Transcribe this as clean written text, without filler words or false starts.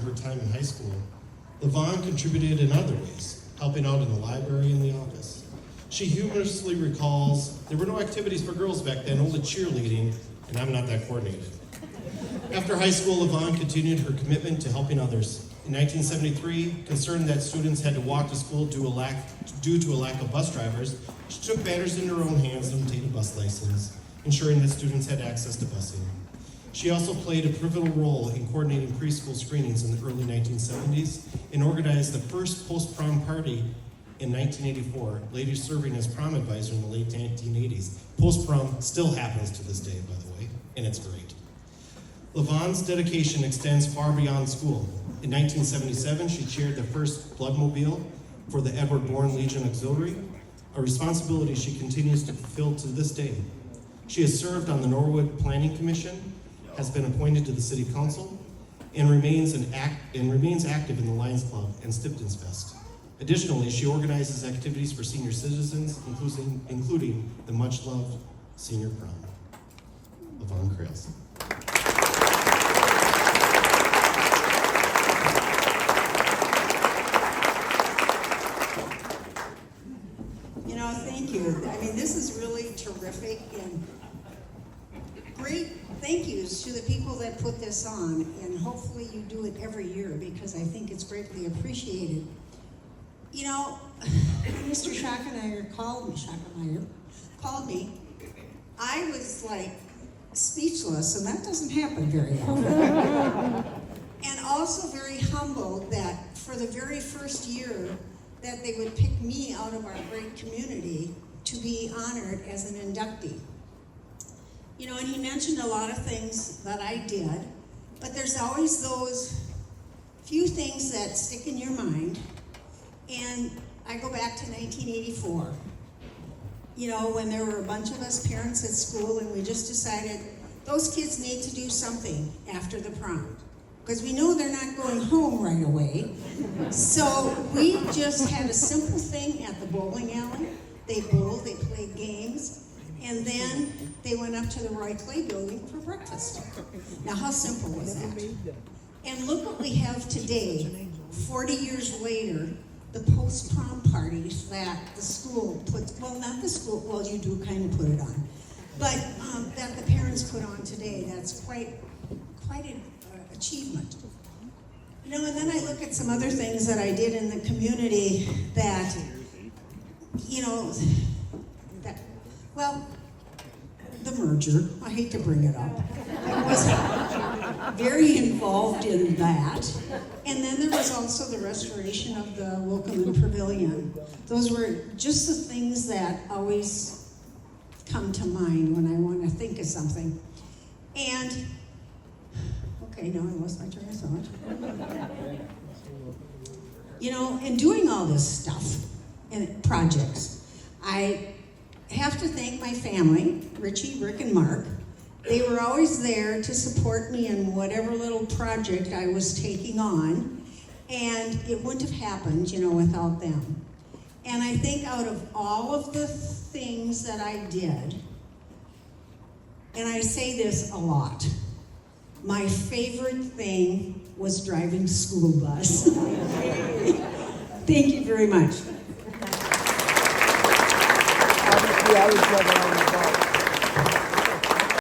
her time in high school, LaVonne contributed in other ways, helping out in the library and the office. She humorously recalls, "There were no activities for girls back then, only cheerleading, and I'm not that coordinated." After high school, LaVonne continued her commitment to helping others. In 1973, concerned that students had to walk to school due to a lack of bus drivers, she took matters in her own hands and obtained a bus license, ensuring that students had access to busing. She also played a pivotal role in coordinating preschool screenings in the early 1970s and organized the first post-prom party in 1984, later serving as prom advisor in the late 1980s. Post-prom still happens to this day, by the way, and it's great. LaVonne's dedication extends far beyond school. In 1977, she chaired the first Bloodmobile for the Edward Bourne Legion Auxiliary, a responsibility she continues to fulfill to this day. She has served on the Norwood Planning Commission, has been appointed to the City Council, and remains active in the Lions Club and Stipton's Fest. Additionally, she organizes activities for senior citizens, including the much-loved Senior Prom. LaVonne Kroells. Thank you. I mean, this is really terrific, and great thank yous to the people that put this on, and hopefully you do it every year because I think it's greatly appreciated. Mr. Schachenmeyer called me, I was like speechless, and that doesn't happen very often. And also very humbled that for the very first year that they would pick me out of our great community to be honored as an inductee. And he mentioned a lot of things that I did, but there's always those few things that stick in your mind. And I go back to 1984, when there were a bunch of us parents at school and we just decided those kids need to do something after the prom, because we know they're not going home right away. So we just had a simple thing at the bowling alley. They bowled, they played games, and then they went up to the Roy Clay building for breakfast. Now, how simple was that? And look what we have today, 40 years later, the post-prom parties that the school puts, well, not the school, well, you do kind of put it on, but that the parents put on today. That's quite an achievement. And then I look at some other things that I did in the community that, the merger, I hate to bring it up. I was very involved in that. And then there was also the restoration of the Wilkeman Pavilion. Those were just the things that always come to mind when I want to think of something. And, okay, now I lost my train of thought. And doing all this stuff and projects, I have to thank my family, Richie, Rick, and Mark. They were always there to support me in whatever little project I was taking on, and it wouldn't have happened, without them. And I think out of all of the things that I did, and I say this a lot, my favorite thing was driving school bus. Thank you very much. I was